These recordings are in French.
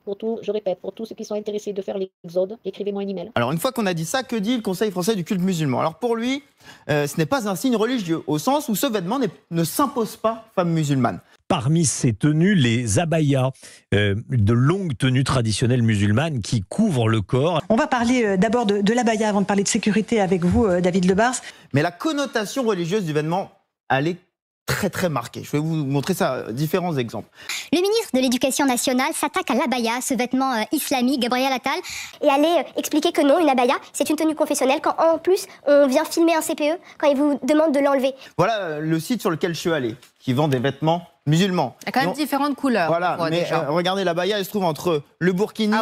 pour tout, je répète, pour tous ceux qui sont intéressés de faire l'exode, écrivez-moi un email. Alors une fois qu'on a dit ça, que dit le Conseil français du culte musulman? Alors pour lui, ce n'est pas un signe religieux, au sens où ce vêtement ne s'impose pas femme musulmane. Parmi ces tenues, les abayas, de longues tenues traditionnelles musulmanes qui couvrent le corps. On va parler d'abord de l'abaya avant de parler de sécurité avec vous, David Lebars. Mais la connotation religieuse du vêtement, elle est très très marquée. Je vais vous montrer ça, différents exemples. Le ministre de l'Éducation nationale s'attaque à l'abaya, ce vêtement islamique, Gabriel Attal, et allait expliquer que non, une abaya, c'est une tenue confessionnelle, quand en plus on vient filmer un CPE, quand il vous demande de l'enlever. Voilà le site sur lequel je suis allé, qui vend des vêtements musulmans. Il y a quand même différentes couleurs. Voilà, mais regardez, l'abaya, elle se trouve entre le burkini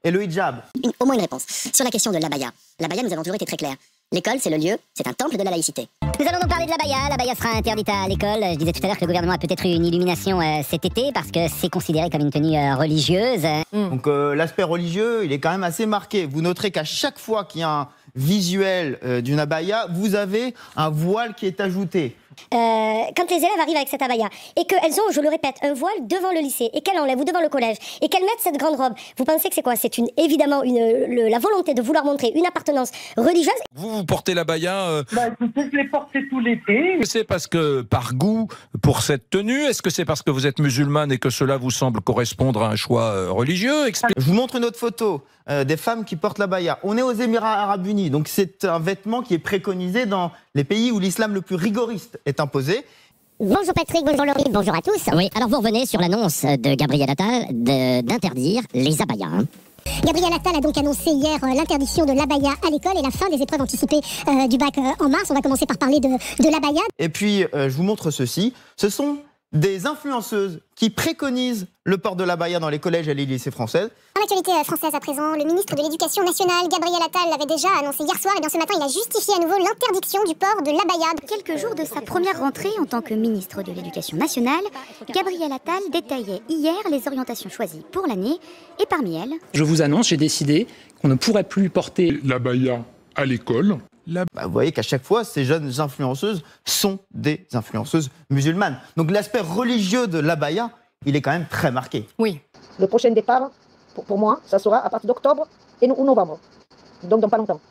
et le hijab. Au moins une réponse. Sur la question de l'abaya, l'abaya, nous avons toujours été très clairs. L'école, c'est le lieu, c'est un temple de la laïcité. Nous allons donc parler de l'abaya. L'abaya sera interdite à l'école. Je disais tout à l'heure que le gouvernement a peut-être eu une illumination cet été parce que c'est considéré comme une tenue religieuse. Donc l'aspect religieux, il est quand même assez marqué. Vous noterez qu'à chaque fois qu'il y a un visuel d'une abaya, vous avez un voile qui est ajouté. Quand les élèves arrivent avec cette abaya et qu'elles ont, je le répète, un voile devant le lycée et qu'elles l'enlèvent ou devant le collège et qu'elles mettent cette grande robe, vous pensez que c'est quoi? C'est évidemment la volonté de vouloir montrer une appartenance religieuse. Vous portez l'abaya Écoutez, je l'ai porté tout l'été. C'est parce que par goût pour cette tenue? Est-ce que c'est parce que vous êtes musulmane et que cela vous semble correspondre à un choix religieux? Je vous montre une autre photo des femmes qui portent l'abaya. On est aux Émirats Arabes Unis, donc c'est un vêtement qui est préconisé dans les pays où l'islam le plus rigoriste est imposé. Bonjour Patrick, bonjour Laurie, bonjour à tous. Oui, alors vous revenez sur l'annonce de Gabriel Attal d'interdire les abayas. Gabriel Attal a donc annoncé hier l'interdiction de l'abaya à l'école et la fin des épreuves anticipées du bac en mars. On va commencer par parler de l'abaya. Et puis, je vous montre ceci. Ce sont des influenceuses qui préconisent le port de l'abaya dans les collèges et les lycées français. Dans l'actualité française à présent, le ministre de l'Éducation nationale, Gabriel Attal, l'avait déjà annoncé hier soir. Et bien ce matin, il a justifié à nouveau l'interdiction du port de l'abaya. Quelques jours de sa première rentrée en tant que ministre de l'Éducation nationale, Gabriel Attal détaillait hier les orientations choisies pour l'année. Et parmi elles... Je vous annonce, j'ai décidé qu'on ne pourrait plus porter l'abaya à l'école. Vous voyez qu'à chaque fois, ces jeunes influenceuses sont des influenceuses musulmanes. Donc l'aspect religieux de l'abaya, il est quand même très marqué. Oui. Le prochain départ, pour moi, ça sera à partir d'octobre ou novembre. Donc dans pas longtemps.